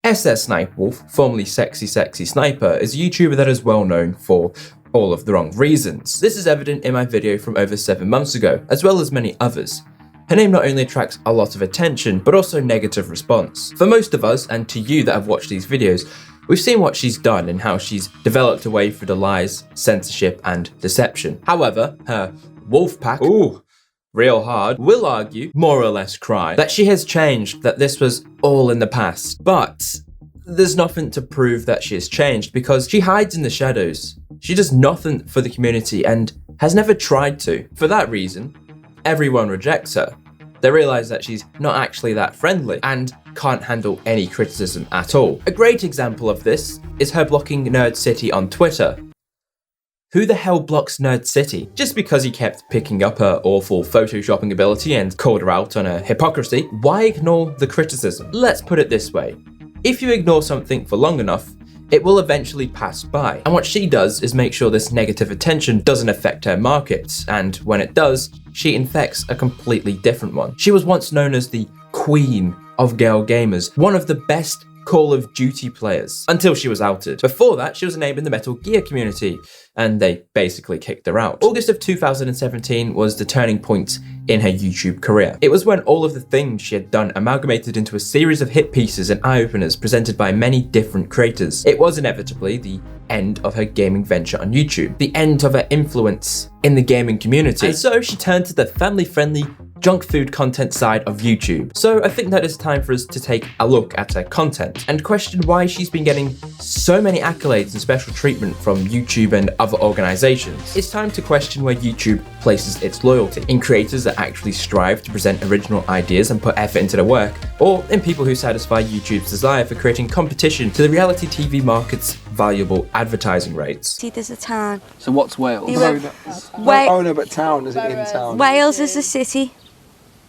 SSSniperWolf, formerly Sexy Sniper, is a YouTuber that is well known for all of the wrong reasons. This is evident in my video from over 7 months ago, as well as many others. Her name not only attracts a lot of attention, but also negative response. For most of us, and to you that have watched these videos, we've seen what she's done and how she's developed away through the lies, censorship, and deception. However, her wolf pack, real hard, will argue, more or less cry, that she has changed, that this was all in the past. But there's nothing to prove that she has changed because she hides in the shadows. She does nothing for the community and has never tried to. For that reason, everyone rejects her. They realize that she's not actually that friendly and can't handle any criticism at all. A great example of this is her blocking Nerd City on Twitter. Who the hell blocks Nerd City? Just because he kept picking up her awful photoshopping ability and called her out on her hypocrisy, why ignore the criticism? Let's put it this way. If you ignore something for long enough, it will eventually pass by. And what she does is make sure this negative attention doesn't affect her markets, and when it does, she infects a completely different one. She was once known as the queen of girl gamers, one of the best Call of Duty players, until she was outed. Before that, she was a name in the Metal Gear community, and they basically kicked her out. August of 2017 was the turning point in her YouTube career. It was when all of the things she had done amalgamated into a series of hit pieces and eye-openers presented by many different creators. It was inevitably the end of her gaming venture on YouTube, the end of her influence in the gaming community. And so she turned to the family-friendly junk food content side of YouTube. So I think that it's time for us to take a look at her content and question why she's been getting so many accolades and special treatment from YouTube and other organizations. It's time to question where YouTube places its loyalty, in creators that actually strive to present original ideas and put effort into their work, or in people who satisfy YouTube's desire for creating competition to the reality TV market's valuable advertising rates. See, there's a town. So what's Wales? Oh no, but town, is it in town? Wales is a city.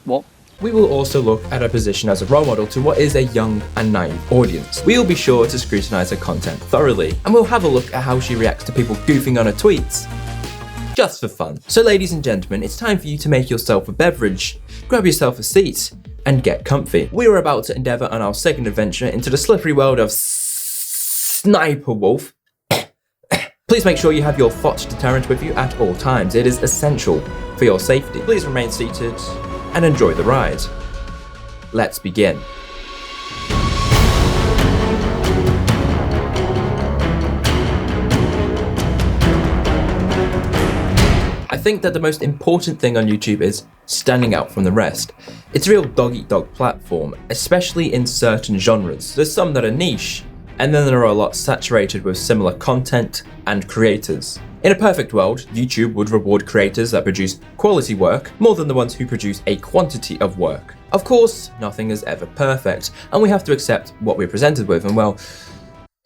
What? We will also look at her position as a role model to what is a young and naive audience. We will be sure to scrutinise her content thoroughly, and we'll have a look at how she reacts to people goofing on her tweets, just for fun. So ladies and gentlemen, it's time for you to make yourself a beverage, grab yourself a seat, and get comfy. We are about to endeavour on our second adventure into the slippery world of SSSniperWolf. Please make sure you have your FAUXRE deterrent with you at all times. It is essential for your safety. Please remain seated and enjoy the ride. Let's begin. I think that the most important thing on YouTube is standing out from the rest. It's a real dog-eat-dog platform, especially in certain genres. There's some that are niche, and then there are a lot saturated with similar content and creators. In a perfect world, YouTube would reward creators that produce quality work more than the ones who produce a quantity of work. Of course, nothing is ever perfect, and we have to accept what we're presented with, and well,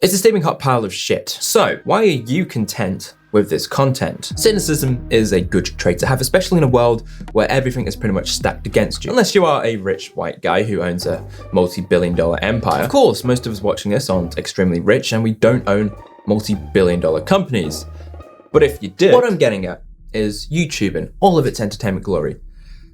it's a steaming hot pile of shit. So, why are you content with this content? Cynicism is a good trait to have, especially in a world where everything is pretty much stacked against you. Unless you are a rich white guy who owns a multi-billion-dollar empire. Of course, most of us watching this aren't extremely rich, and we don't own multi-billion-dollar companies. But if you did, what I'm getting at is YouTube in all of its entertainment glory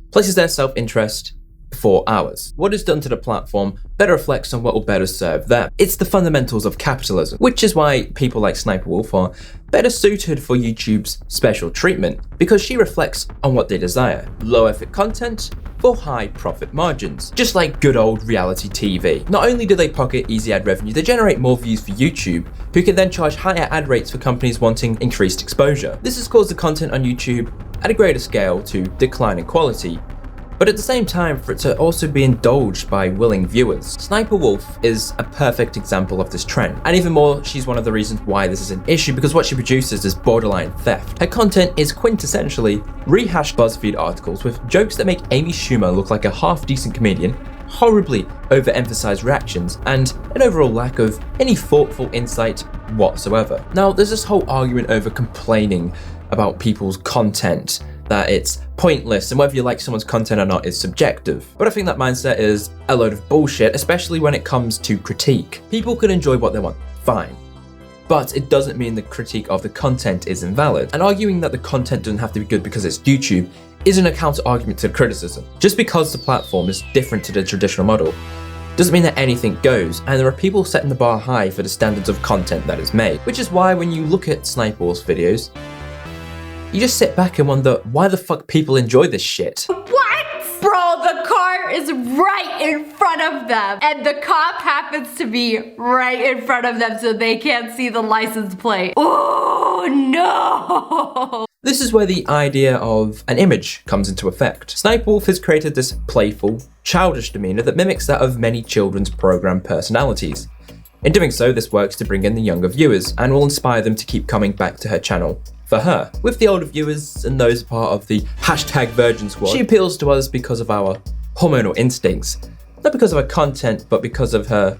places their self-interest before ours. What is done to the platform better reflects on what will better serve them. It's the fundamentals of capitalism, which is why people like SSSniperWolf are better suited for YouTube's special treatment, because she reflects on what they desire. Low effort content for high profit margins, just like good old reality TV. Not only do they pocket easy ad revenue, they generate more views for YouTube, who can then charge higher ad rates for companies wanting increased exposure. This has caused the content on YouTube at a greater scale to decline in quality, but at the same time for it to also be indulged by willing viewers. SSSniperWolf is a perfect example of this trend, and even more, she's one of the reasons why this is an issue, because what she produces is borderline theft. Her content is quintessentially rehashed BuzzFeed articles with jokes that make Amy Schumer look like a half-decent comedian, horribly overemphasized reactions, and an overall lack of any thoughtful insight whatsoever. Now, there's this whole argument over complaining about people's content, that it's pointless, and whether you like someone's content or not is subjective. But I think that mindset is a load of bullshit, especially when it comes to critique. People can enjoy what they want, fine. But it doesn't mean the critique of the content is invalid. And arguing that the content doesn't have to be good because it's YouTube isn't a counter argument to the criticism. Just because the platform is different to the traditional model doesn't mean that anything goes, and there are people setting the bar high for the standards of content that is made. Which is why when you look at SSSniperWolf's videos, you just sit back and wonder why the fuck people enjoy this shit. What? Bro, the car is right in front of them, and the cop happens to be right in front of them so they can't see the license plate. Oh no! This is where the idea of an image comes into effect. SSniperWolf has created this playful, childish demeanor that mimics that of many children's program personalities. In doing so, this works to bring in the younger viewers and will inspire them to keep coming back to her channel for her. With the older viewers and those part of the #Virgin Squad, she appeals to us because of our hormonal instincts. Not because of her content, but because of her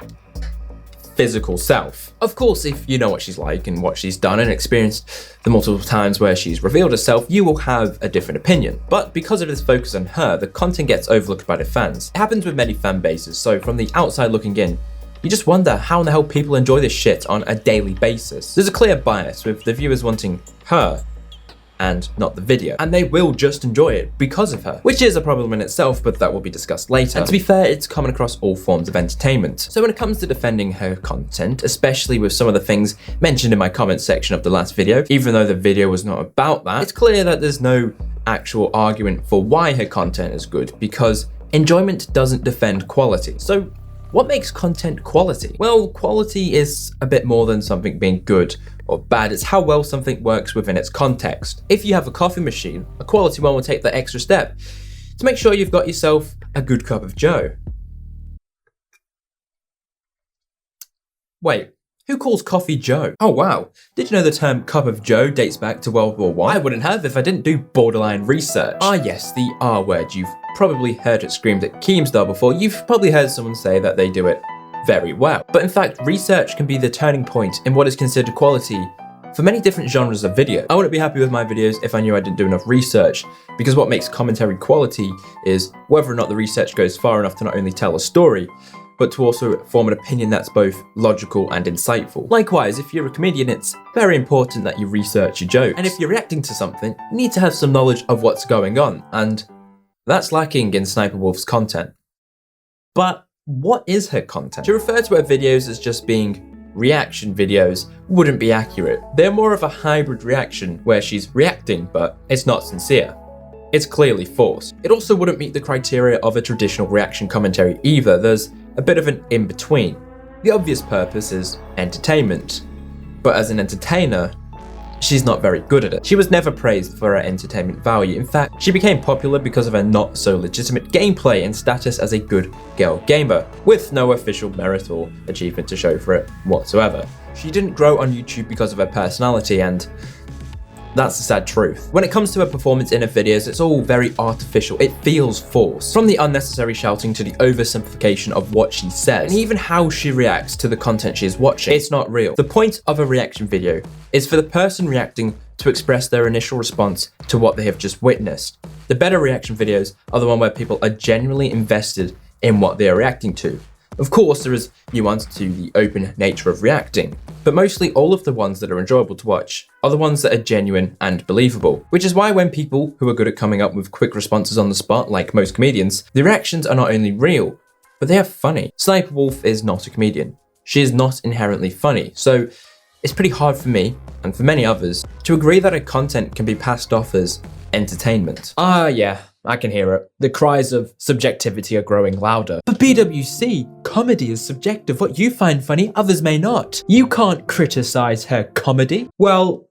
physical self. Of course, if you know what she's like and what she's done and experienced the multiple times where she's revealed herself, you will have a different opinion. But because of this focus on her, the content gets overlooked by the fans. It happens with many fan bases, so from the outside looking in, you just wonder how in the hell people enjoy this shit on a daily basis. There's a clear bias with the viewers wanting her and not the video, and they will just enjoy it because of her, which is a problem in itself, but that will be discussed later. And to be fair, it's common across all forms of entertainment. So when it comes to defending her content, especially with some of the things mentioned in my comment section of the last video, even though the video was not about that, it's clear that there's no actual argument for why her content is good, because enjoyment doesn't defend quality. So what makes content quality? Well, quality is a bit more than something being good or bad. It's how well something works within its context. If you have a coffee machine, a quality one will take the extra step to make sure you've got yourself a good cup of joe. Wait, who calls coffee joe? Oh wow, did you know the term cup of joe dates back to World War I? I wouldn't have if I didn't do borderline research. Ah yes, the R word. You've probably heard it screamed at Keemstar before. You've probably heard someone say that they do it very well. But in fact, research can be the turning point in what is considered quality for many different genres of video. I wouldn't be happy with my videos if I knew I didn't do enough research, because what makes commentary quality is whether or not the research goes far enough to not only tell a story, but to also form an opinion that's both logical and insightful. Likewise, if you're a comedian, it's very important that you research your jokes. And if you're reacting to something, you need to have some knowledge of what's going on, and that's lacking in SSSniperWolf's content. But what is her content? To refer to her videos as just being reaction videos wouldn't be accurate. They're more of a hybrid reaction where she's reacting, but it's not sincere. It's clearly forced. It also wouldn't meet the criteria of a traditional reaction commentary either. There's a bit of an in-between. The obvious purpose is entertainment, but as an entertainer, she's not very good at it. She was never praised for her entertainment value. In fact, she became popular because of her not so legitimate gameplay and status as a good girl gamer, with no official merit or achievement to show for it whatsoever. She didn't grow on YouTube because of her personality, and that's the sad truth. When it comes to her performance in her videos, it's all very artificial. It feels forced. From the unnecessary shouting to the oversimplification of what she says, and even how she reacts to the content she is watching. It's not real. The point of a reaction video is for the person reacting to express their initial response to what they have just witnessed. The better reaction videos are the one where people are genuinely invested in what they are reacting to. Of course, there is nuance to the open nature of reacting, but mostly all of the ones that are enjoyable to watch are the ones that are genuine and believable. Which is why when people who are good at coming up with quick responses on the spot, like most comedians, the reactions are not only real, but they are funny. SSSniperWolf is not a comedian. She is not inherently funny, so it's pretty hard for me, and for many others, to agree that her content can be passed off as entertainment. Ah yeah, I can hear it. The cries of subjectivity are growing louder. But BWC, comedy is subjective. What you find funny, others may not. You can't criticize her comedy. Well,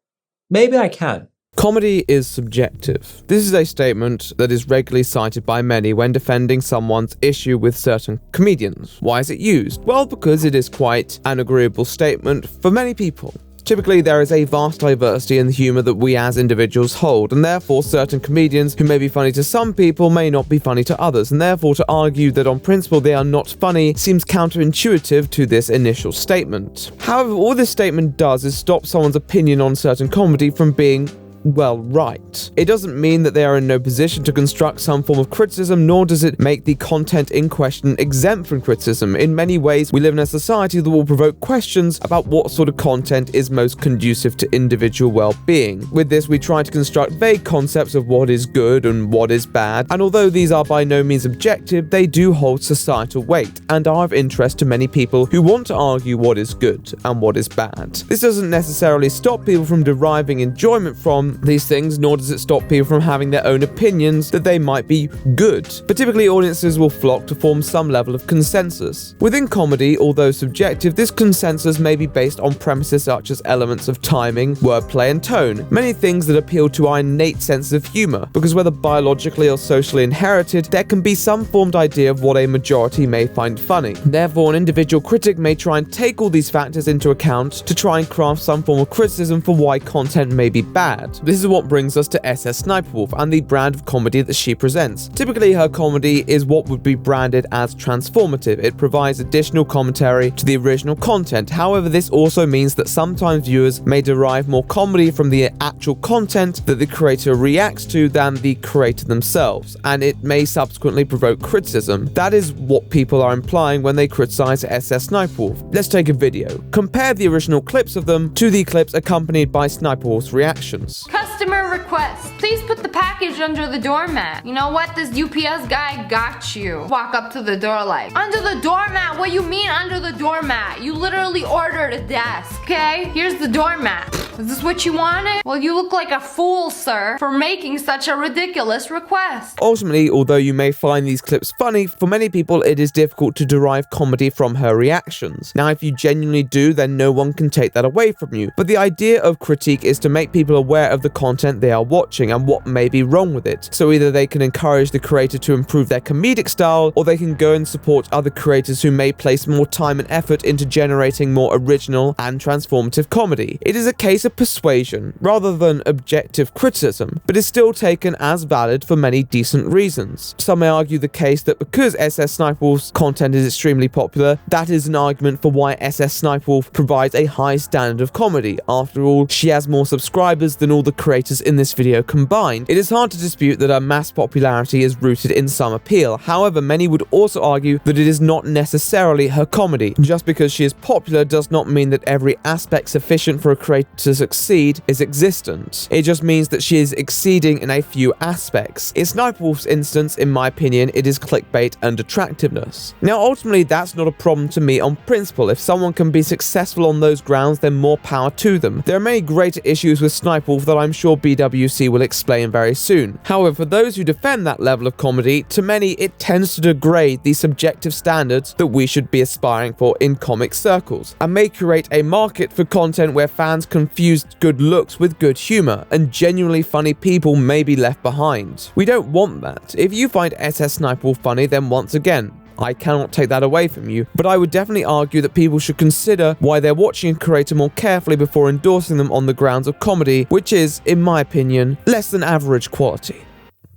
maybe I can. Comedy is subjective. This is a statement that is regularly cited by many when defending someone's issue with certain comedians. Why is it used? Well, because it is quite an agreeable statement for many people. Typically, there is a vast diversity in the humour that we as individuals hold, and therefore certain comedians who may be funny to some people may not be funny to others, and therefore to argue that on principle they are not funny seems counterintuitive to this initial statement. However, all this statement does is stop someone's opinion on certain comedy from being well, right. It doesn't mean that they are in no position to construct some form of criticism, nor does it make the content in question exempt from criticism. In many ways, we live in a society that will provoke questions about what sort of content is most conducive to individual well-being. With this, we try to construct vague concepts of what is good and what is bad, and although these are by no means objective, they do hold societal weight and are of interest to many people who want to argue what is good and what is bad. This doesn't necessarily stop people from deriving enjoyment from these things, nor does it stop people from having their own opinions that they might be good, but typically audiences will flock to form some level of consensus. Within comedy, although subjective, this consensus may be based on premises such as elements of timing, wordplay, and tone, many things that appeal to our innate sense of humor, because whether biologically or socially inherited, there can be some formed idea of what a majority may find funny. Therefore, an individual critic may try and take all these factors into account to try and craft some form of criticism for why content may be bad. This is what brings us to SSSniperWolf and the brand of comedy that she presents. Typically, her comedy is what would be branded as transformative. It provides additional commentary to the original content. However, this also means that sometimes viewers may derive more comedy from the actual content that the creator reacts to than the creator themselves, and it may subsequently provoke criticism. That is what people are implying when they criticize SSSniperWolf. Let's take a video. Compare the original clips of them to the clips accompanied by SniperWolf's reactions. Customer request. Please put the package under the doormat. You know what? This UPS guy got you. Walk up to the door like, under the doormat? What you mean under the doormat? You literally ordered a desk, okay? Here's the doormat. Is this what you wanted? Well, you look like a fool, sir, for making such a ridiculous request. Ultimately, although you may find these clips funny, for many people it is difficult to derive comedy from her reactions. Now, if you genuinely do, then no one can take that away from you. But the idea of critique is to make people aware of the content they are watching and what may be wrong with it. So either they can encourage the creator to improve their comedic style, or they can go and support other creators who may place more time and effort into generating more original and transformative comedy. It is a case of persuasion rather than objective criticism, but is still taken as valid for many decent reasons. Some may argue the case that because SSSniperWolf's content is extremely popular, that is an argument for why SSSniperWolf provides a high standard of comedy. After all, she has more subscribers than all the creators in this video combined. It is hard to dispute that her mass popularity is rooted in some appeal. However, many would also argue that it is not necessarily her comedy. Just because she is popular does not mean that every aspect sufficient for a creator to succeed is existent. It just means that she is exceeding in a few aspects. In SniperWolf's instance, in my opinion, it is clickbait and attractiveness. Now, ultimately, that's not a problem to me on principle. If someone can be successful on those grounds, then more power to them. There are many greater issues with SniperWolf that I'm sure BWC will explain very soon. However, for those who defend that level of comedy, to many it tends to degrade the subjective standards that we should be aspiring for in comic circles, and may create a market for content where fans confuse good looks with good humor, and genuinely funny people may be left behind. We don't want that. If you find SSSniperWolf funny, then once again, I cannot take that away from you, but I would definitely argue that people should consider why they're watching a creator more carefully before endorsing them on the grounds of comedy, which is, in my opinion, less than average quality.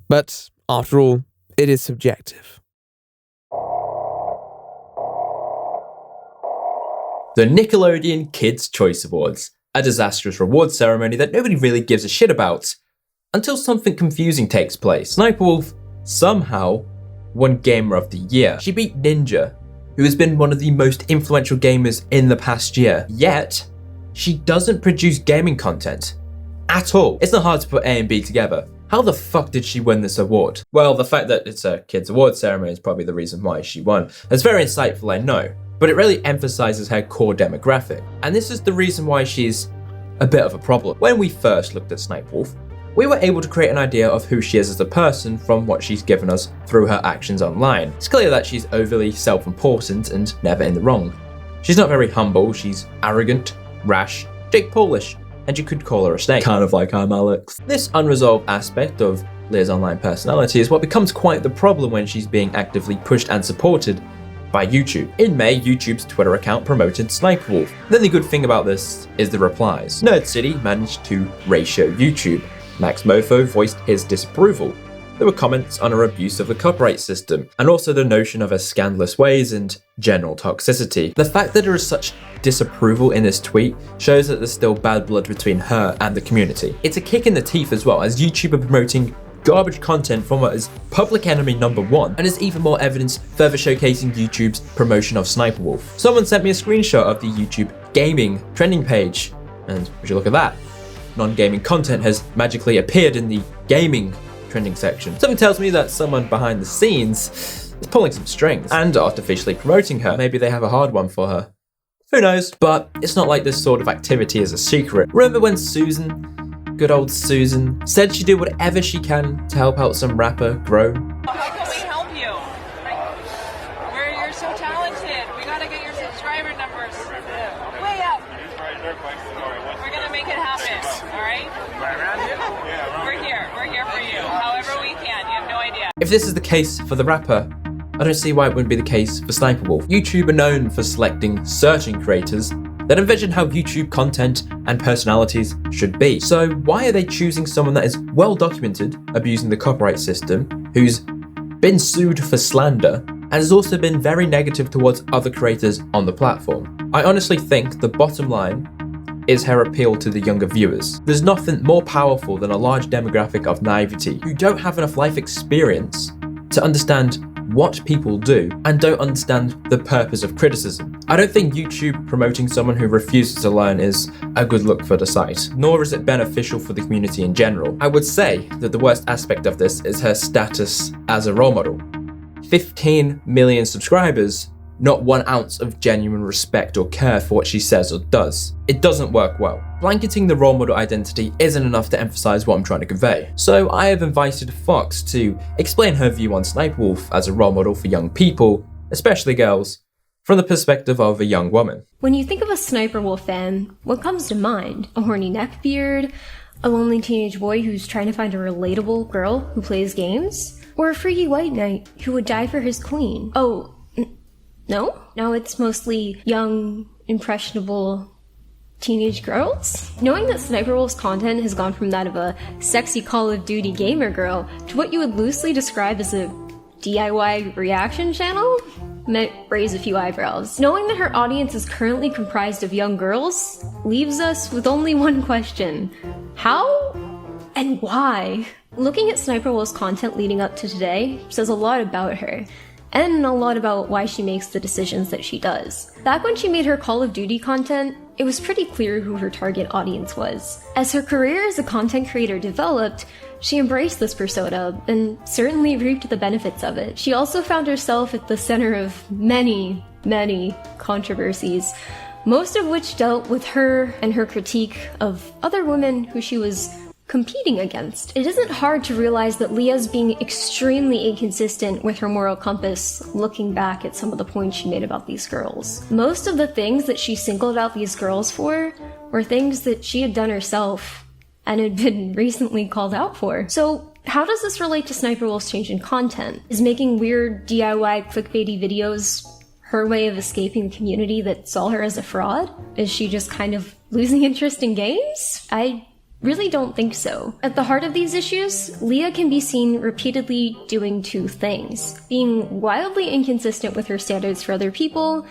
But, after all, it is subjective. The Nickelodeon Kids' Choice Awards, a disastrous reward ceremony that nobody really gives a shit about, until something confusing takes place. SniperWolf somehow won Gamer of the Year. She beat Ninja, who has been one of the most influential gamers in the past year, yet she doesn't produce gaming content at all. It's not hard to put A and B together. How the fuck did she win this award? Well, the fact that it's a kids' award ceremony is probably the reason why she won. It's very insightful, I know, but it really emphasizes her core demographic. And this is the reason why she's a bit of a problem. When we first looked at SniperWolf, we were able to create an idea of who she is as a person from what she's given us through her actions online. It's clear that she's overly self-important and never in the wrong. She's not very humble, she's arrogant, rash, Jake Paulish, and you could call her a snake. Kind of like I'm Alex. This unresolved aspect of Leah's online personality is what becomes quite the problem when she's being actively pushed and supported by YouTube. In May, YouTube's Twitter account promoted SniperWolf. Then the good thing about this is the replies. Nerd City managed to ratio YouTube. Max Mofo voiced his disapproval. There were comments on her abuse of the copyright system, and also the notion of her scandalous ways and general toxicity. The fact that there is such disapproval in this tweet shows that there's still bad blood between her and the community. It's a kick in the teeth as well, as YouTube are promoting garbage content from what is public enemy #1, and is even more evidence further showcasing YouTube's promotion of SSSniperWolf. Someone sent me a screenshot of the YouTube gaming trending page, and would you look at that? Non-gaming content has magically appeared in the gaming trending section. Something tells me that someone behind the scenes is pulling some strings and artificially promoting her. Maybe they have a hard one for her. Who knows? But it's not like this sort of activity is a secret. Remember when Susan, good old Susan, said she'd do whatever she can to help out some rapper grow? How can we help you? You're so talented. We gotta get your subscriber numbers way up. We're gonna make it happen, alright? We're here for you, however we can. You have no idea. If this is the case for the rapper, I don't see why it wouldn't be the case for SSSniperWolf. YouTube are known for selecting searching creators that envision how YouTube content and personalities should be. So why are they choosing someone that is well documented abusing the copyright system, who's been sued for slander, and has also been very negative towards other creators on the platform? I honestly think the bottom line is her appeal to the younger viewers. There's nothing more powerful than a large demographic of naivety who don't have enough life experience to understand what people do and don't understand the purpose of criticism. I don't think YouTube promoting someone who refuses to learn is a good look for the site, nor is it beneficial for the community in general. I would say that the worst aspect of this is her status as a role model. 15 million subscribers, not 1 ounce of genuine respect or care for what she says or does. It doesn't work well. Blanketing the role model identity isn't enough to emphasize what I'm trying to convey. So I have invited FAUXRE to explain her view on SSSniperWolf as a role model for young people, especially girls, from the perspective of a young woman. When you think of a SSSniperWolf fan, what comes to mind? A horny neckbeard? A lonely teenage boy who's trying to find a relatable girl who plays games? Or a freaky white knight who would die for his queen? Oh, no? Now it's mostly young, impressionable teenage girls? Knowing that SSSniperWolf's content has gone from that of a sexy Call of Duty gamer girl to what you would loosely describe as a DIY reaction channel might raise a few eyebrows. Knowing that her audience is currently comprised of young girls leaves us with only one question. How and why? Looking at SSSniperWolf's content leading up to today says a lot about her, and a lot about why she makes the decisions that she does. Back when she made her Call of Duty content, it was pretty clear who her target audience was. As her career as a content creator developed, she embraced this persona and certainly reaped the benefits of it. She also found herself at the center of many, many controversies, most of which dealt with her and her critique of other women who she was competing against. It isn't hard to realize that Leah's being extremely inconsistent with her moral compass looking back at some of the points she made about these girls. Most of the things that she singled out these girls for were things that she had done herself and had been recently called out for. So how does this relate to SSSniperWolf's change in content? Is making weird DIY clickbaity videos her way of escaping the community that saw her as a fraud? Is she just kind of losing interest in games? I really don't think so. At the heart of these issues, Leah can be seen repeatedly doing two things: being wildly inconsistent with her standards for other people,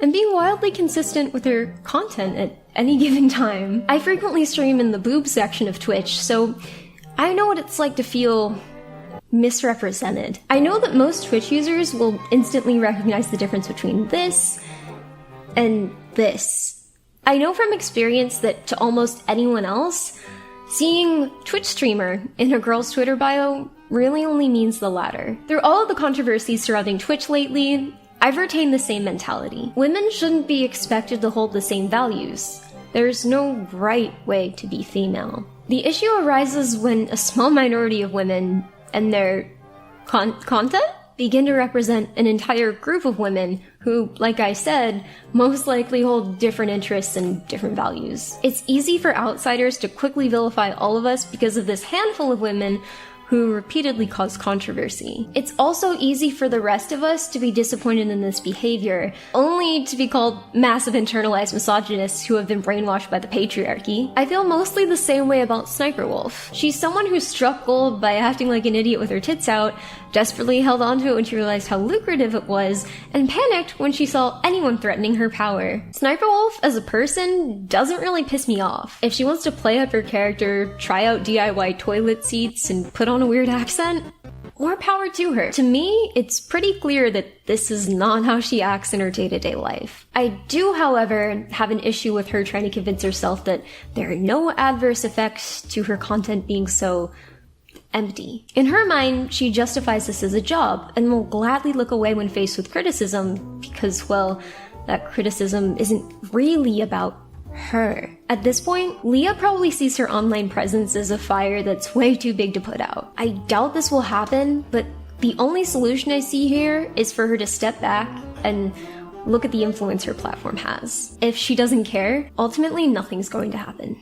and being wildly consistent with her content at any given time. I frequently stream in the boob section of Twitch, so I know what it's like to feel misrepresented. I know that most Twitch users will instantly recognize the difference between this and this. I know from experience that to almost anyone else, seeing Twitch streamer in a girl's Twitter bio really only means the latter. Through all of the controversies surrounding Twitch lately, I've retained the same mentality. Women shouldn't be expected to hold the same values. There's no right way to be female. The issue arises when a small minority of women and their content begin to represent an entire group of women who, like I said, most likely hold different interests and different values. It's easy for outsiders to quickly vilify all of us because of this handful of women who repeatedly cause controversy. It's also easy for the rest of us to be disappointed in this behavior, only to be called massive internalized misogynists who have been brainwashed by the patriarchy. I feel mostly the same way about SSSniperWolf. She's someone who struck gold by acting like an idiot with her tits out, desperately held onto it when she realized how lucrative it was, and panicked when she saw anyone threatening her power. SSniperWolf, as a person, doesn't really piss me off. If she wants to play up her character, try out DIY toilet seats, and put on a weird accent, more power to her. To me, it's pretty clear that this is not how she acts in her day-to-day life. I do, however, have an issue with her trying to convince herself that there are no adverse effects to her content being so empty. In her mind, she justifies this as a job and will gladly look away when faced with criticism because, well, that criticism isn't really about her. At this point, Leah probably sees her online presence as a fire that's way too big to put out. I doubt this will happen, but the only solution I see here is for her to step back and look at the influence her platform has. If she doesn't care, ultimately nothing's going to happen.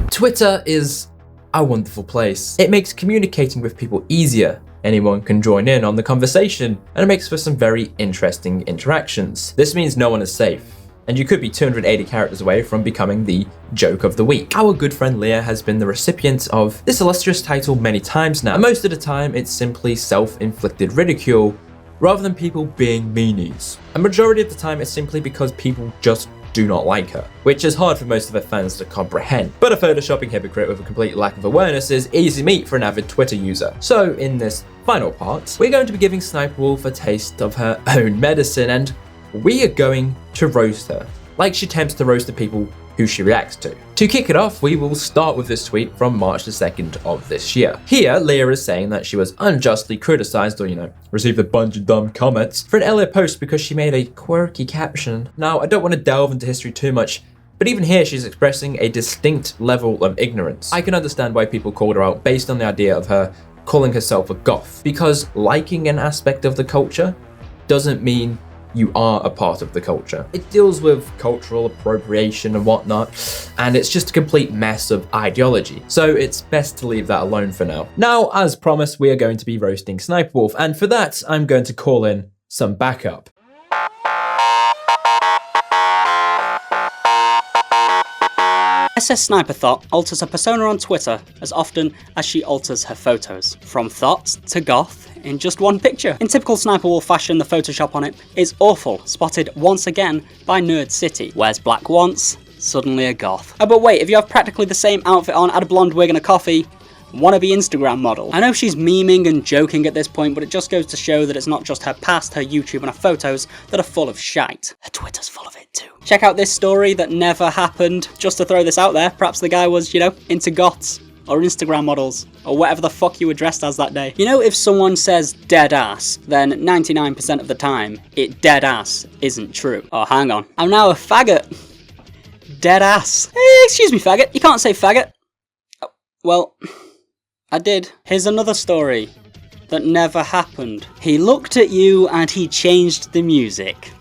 Twitter is a wonderful place. It makes communicating with people easier. Anyone can join in on the conversation, and it makes for some very interesting interactions. This means no one is safe, and you could be 280 characters away from becoming the joke of the week. Our good friend Leah has been the recipient of this illustrious title many times now, and most of the time it's simply self-inflicted ridicule rather than people being meanies. A majority of the time it's simply because people just do not like her, which is hard for most of her fans to comprehend. But a photoshopping hypocrite with a complete lack of awareness is easy meat for an avid Twitter user. So in this final part, we're going to be giving SSniperWolf a taste of her own medicine, and we are going to roast her, like she attempts to roast the people who she reacts to. To kick it off, we will start with this tweet from March the 2nd of this year. Here, Leah is saying that she was unjustly criticized, or received a bunch of dumb comments for an earlier post because she made a quirky caption. Now, I don't want to delve into history too much, but even here she's expressing a distinct level of ignorance. I can understand why people called her out based on the idea of her calling herself a goth, because liking an aspect of the culture doesn't mean you are a part of the culture. It deals with cultural appropriation and whatnot, and it's just a complete mess of ideology. So it's best to leave that alone for now. Now, as promised, we are going to be roasting SSniperWolf, and for that, I'm going to call in some backup. SSSniper Thought alters her persona on Twitter as often as she alters her photos, from thoughts to goth in just one picture. In typical SSniperWolf fashion, the Photoshop on it is awful, spotted once again by Nerd City. Wears black once, suddenly a goth. Oh, but wait, if you have practically the same outfit on, add a blonde wig and a coffee, wannabe Instagram model. I know she's memeing and joking at this point, but it just goes to show that it's not just her past, her YouTube and her photos that are full of shite. Her Twitter's full of it too. Check out this story that never happened. Just to throw this out there, perhaps the guy was, into goths or Instagram models or whatever the fuck you were dressed as that day. If someone says dead ass, then 99% of the time, it dead ass isn't true. Oh, hang on. I'm now a faggot. Dead ass. Excuse me, faggot. You can't say faggot. Oh, well, I did. Here's another story that never happened. He looked at you and he changed the music.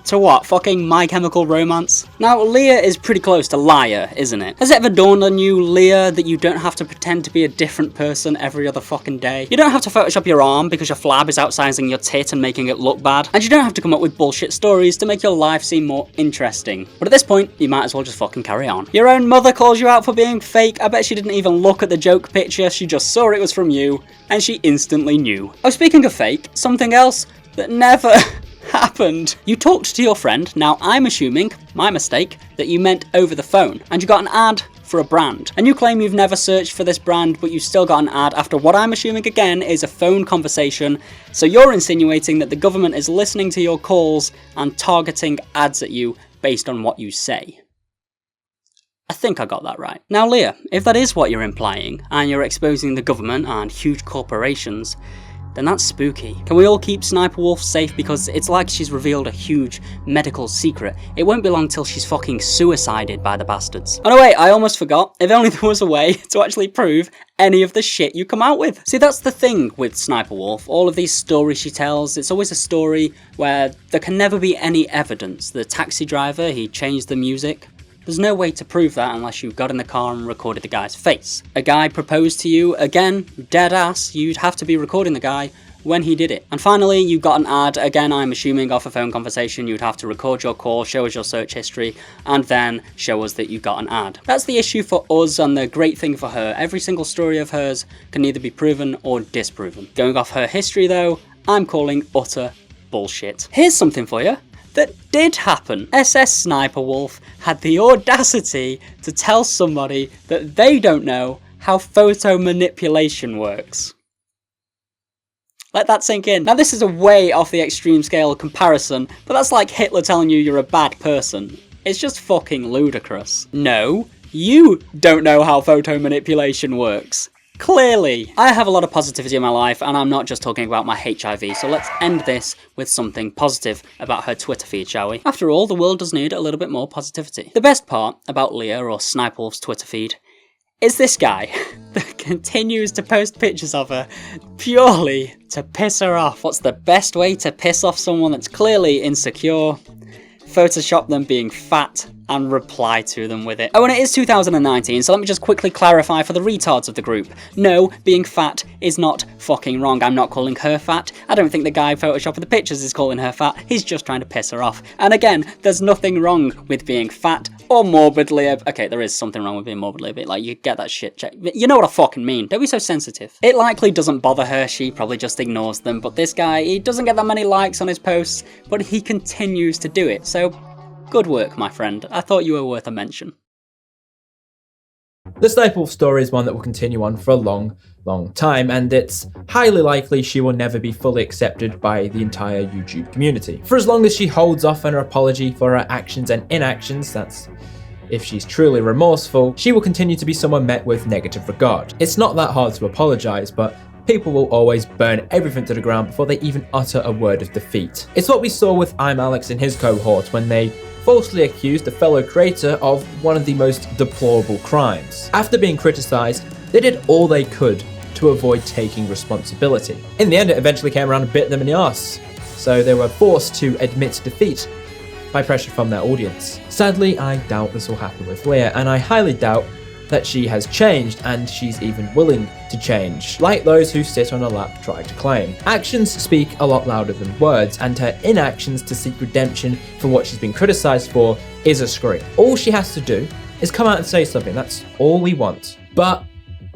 To what? Fucking My Chemical Romance? Now, Leah is pretty close to liar, isn't it? Has it ever dawned on you, Leah, that you don't have to pretend to be a different person every other fucking day? You don't have to Photoshop your arm because your flab is outsizing your tit and making it look bad. And you don't have to come up with bullshit stories to make your life seem more interesting. But at this point, you might as well just fucking carry on. Your own mother calls you out for being fake. I bet she didn't even look at the joke picture. She just saw it was from you, and she instantly knew. Oh, speaking of fake, something else that never happened. You talked to your friend, now I'm assuming, my mistake, that you meant over the phone, and you got an ad for a brand. And you claim you've never searched for this brand, but you still got an ad after what I'm assuming again is a phone conversation, so you're insinuating that the government is listening to your calls and targeting ads at you based on what you say. I think I got that right. Now Leah, if that is what you're implying, and you're exposing the government and huge corporations, then that's spooky. Can we all keep SSniperWolf safe, because it's like she's revealed a huge medical secret. It won't be long till she's fucking suicided by the bastards. Oh no wait, I almost forgot. If only there was a way to actually prove any of the shit you come out with. See, that's the thing with SSniperWolf. All of these stories she tells, it's always a story where there can never be any evidence. The taxi driver, he changed the music. There's no way to prove that unless you got in the car and recorded the guy's face. A guy proposed to you, again, dead ass, you'd have to be recording the guy when he did it. And finally, you got an ad, again I'm assuming off a phone conversation, you'd have to record your call, show us your search history, and then show us that you got an ad. That's the issue for us, and the great thing for her, every single story of hers can either be proven or disproven. Going off her history though, I'm calling utter bullshit. Here's something for you that did happen. SSSniperWolf had the audacity to tell somebody that they don't know how photo manipulation works. Let that sink in. Now this is a way off the extreme scale comparison, but that's like Hitler telling you you're a bad person. It's just fucking ludicrous. No, you don't know how photo manipulation works. Clearly. I have a lot of positivity in my life, and I'm not just talking about my HIV, so let's end this with something positive about her Twitter feed, shall we? After all, the world does need a little bit more positivity. The best part about Leah, or SniperWolf's Twitter feed, is this guy that continues to post pictures of her purely to piss her off. What's the best way to piss off someone that's clearly insecure? Photoshop them being fat and reply to them with it. Oh, and it is 2019, so let me just quickly clarify for the retards of the group. No, being fat is not fucking wrong. I'm not calling her fat. I don't think the guy photoshopping the pictures is calling her fat. He's just trying to piss her off. And again, there's nothing wrong with being fat or morbidly okay, there is something wrong with being morbidly obese. Like, you get that shit checked. You know what I fucking mean. Don't be so sensitive. It likely doesn't bother her. She probably just ignores them. But this guy, he doesn't get that many likes on his posts, but he continues to do it. So, good work, my friend. I thought you were worth a mention. The SniperWolf story is one that will continue on for a long time, and it's highly likely she will never be fully accepted by the entire YouTube community. For as long as she holds off on her apology for her actions and inactions, that's if she's truly remorseful, she will continue to be someone met with negative regard. It's not that hard to apologise, but people will always burn everything to the ground before they even utter a word of defeat. It's what we saw with I'm Alex and his cohort when they falsely accused a fellow creator of one of the most deplorable crimes. After being criticised, they did all they could to avoid taking responsibility. In the end, it eventually came around and bit them in the arse, so they were forced to admit defeat by pressure from their audience. Sadly, I doubt this will happen with Leah, and I highly doubt that she has changed, and she's even willing to change, like those who sit on her lap try to claim. Actions speak a lot louder than words, and her inactions to seek redemption for what she's been criticised for is a scream. All she has to do is come out and say something. That's all we want. But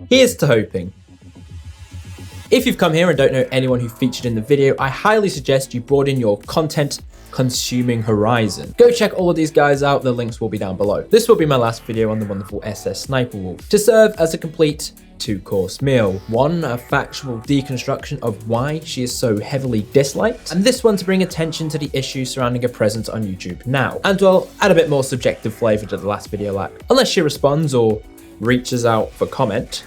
here's to hoping. If you've come here and don't know anyone who featured in the video, I highly suggest you broaden your content consuming horizon. Go check all of these guys out, the links will be down below. This will be my last video on the wonderful SSSniperWolf, to serve as a complete two-course meal. One, a factual deconstruction of why she is so heavily disliked, and this one to bring attention to the issues surrounding her presence on YouTube now. And well, add a bit more subjective flavour to the last video lacked. Unless she responds or reaches out for comment,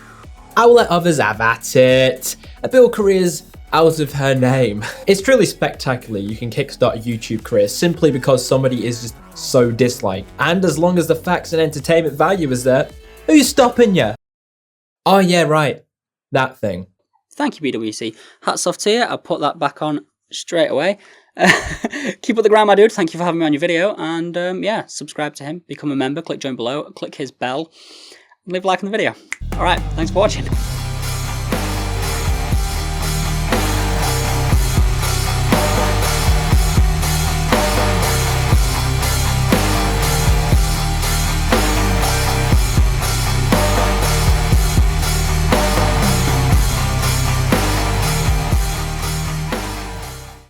I will let others have at it and build careers out of her name. It's truly spectacular. You can kickstart a YouTube career simply because somebody is just so disliked. And as long as the facts and entertainment value is there, who's stopping you? Oh yeah, right. That thing. Thank you, BWC. Hats off to you. I'll put that back on straight away. Keep up the grind, my dude. Thank you for having me on your video. And yeah, subscribe to him, become a member, click join below, click his bell, leave a like on the video. All right, thanks for watching.